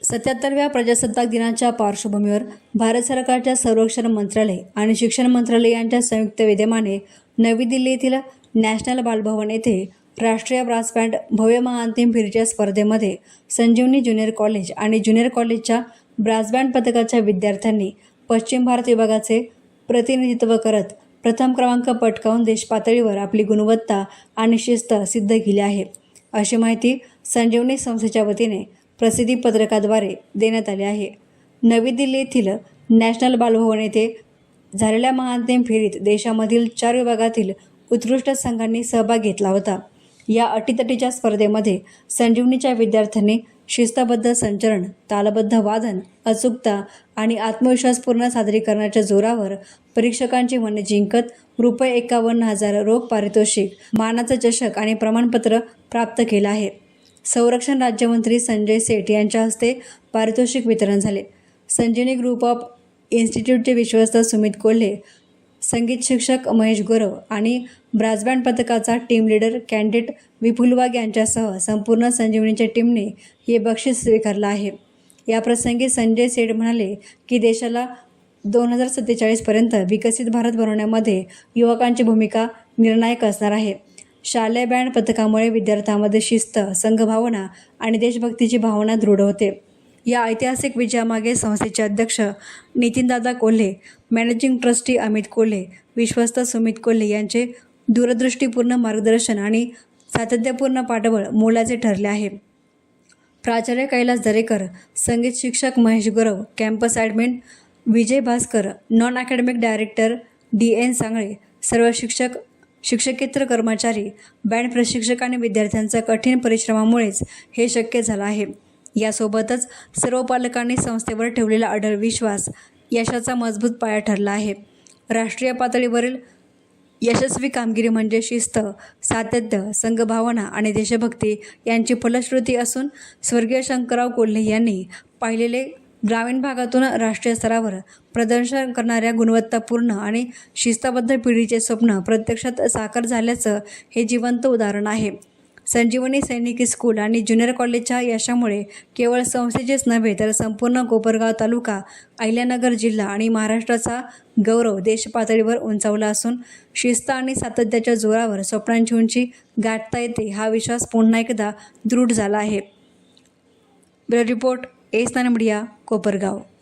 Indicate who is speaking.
Speaker 1: 77व्या प्रजासत्ताक दिनाच्या पार्श्वभूमीवर भारत सरकारच्या संरक्षण मंत्रालय आणि शिक्षण मंत्रालय यांच्या संयुक्त विद्यमाने नवी दिल्ली येथील नॅशनल बालभवन येथे राष्ट्रीय ब्रास बँड भव्य महाअंतिम फेरीच्या स्पर्धेमध्ये संजीवनी ज्युनियर कॉलेज आणि ज्युनियर कॉलेजच्या ब्रास बँड पथकाच्या विद्यार्थ्यांनी पश्चिम भारत विभागाचे प्रतिनिधित्व करत प्रथम क्रमांक पटकावून देशपातळीवर आपली गुणवत्ता आणि शिस्त सिद्ध केली आहे, अशी माहिती संजीवनी संस्थेच्या वतीने प्रसिद्धी पत्रकाद्वारे देण्यात आले आहे। नवी दिल्ली येथील नॅशनल बालभवन येथे झालेल्या महाअंतिम फेरीत देशामधील 4 विभागातील उत्कृष्ट संघांनी सहभाग घेतला होता। या अटीतटीच्या स्पर्धेमध्ये संजीवनीच्या विद्यार्थ्यांनी शिस्तबद्ध संचरण, तालबद्ध वादन, अचूकता आणि आत्मविश्वासपूर्ण सादरीकरणाच्या जोरावर परीक्षकांची मने जिंकत ₹51,000 रोख पारितोषिक, मानाचं चषक आणि प्रमाणपत्र प्राप्त केलं आहे। संरक्षण राज्यमंत्री संजय सेठ यांच्या हस्ते पारितोषिक वितरण झाले। संजीवनी ग्रुप ऑफ इन्स्टिट्यूटचे विश्वस्त सुमित कोल्हे, संगीत शिक्षक महेश गुरव आणि ब्रास बँड पथकाचा टीम लीडर कॅन्डिडेट विपुल वाघ यांच्यासह संपूर्ण संजीवनीच्या टीमने हे बक्षीस स्वीकारलं आहे। याप्रसंगी संजय सेठ म्हणाले की देशाला 2047 पर्यंत विकसित भारत बनवण्यामध्ये युवकांची भूमिका निर्णायक असणार आहे। शालेय बँड पथकामुळे विद्यार्थ्यांमध्ये शिस्त, संघभावना आणि देशभक्तीची भावना दृढ होते। या ऐतिहासिक विजयामागे संस्थेचे अध्यक्ष नितीनदादा कोल्हे, मॅनेजिंग ट्रस्टी अमित कोल्हे, विश्वस्त सुमित कोल्हे यांचे दूरदृष्टीपूर्ण मार्गदर्शन आणि सातत्यपूर्ण पाठबळ मोलाचे ठरले आहे। प्राचार्य कैलास दरेकर, संगीत शिक्षक Mahesh Gurav, campus admin Vijay Bhaskar, non academic director DN Sangle, सर्व शिक्षक, शिक्षकेतर कर्मचारी, बँड प्रशिक्षक आणि विद्यार्थ्यांच्या कठीण परिश्रमामुळेच हे शक्य झालं आहे। यासोबतच सर्व पालकांनी संस्थेवर ठेवलेला अढळ विश्वास यशाचा मजबूत पाया ठरला आहे। राष्ट्रीय पातळीवरील यशस्वी कामगिरी म्हणजे शिस्त, सातत्य, संघभावना आणि देशभक्ती यांची फलश्रुती असून स्वर्गीय शंकरराव कोल्हे यांनी पाहिलेले ग्रामीण भागातून राष्ट्रीय स्तरावर प्रदर्शन करणाऱ्या गुणवत्तापूर्ण आणि शिस्तबद्ध पिढीचे स्वप्न प्रत्यक्षात साकार झाल्याचं हे जिवंत उदाहरण आहे। संजीवनी सैनिकी स्कूल आणि ज्युनियर कॉलेजच्या यशामुळे केवळ संस्थेचेच नव्हे तर संपूर्ण कोपरगाव तालुका, अहिल्यानगर जिल्हा आणि महाराष्ट्राचा गौरव देशपातळीवर उंचावला असून शिस्त आणि सातत्याच्या जोरावर स्वप्नांची उंची गाठता येते हा विश्वास पुन्हा एकदा दृढ झाला आहे। Bureau report, S nine media, Kopargaon.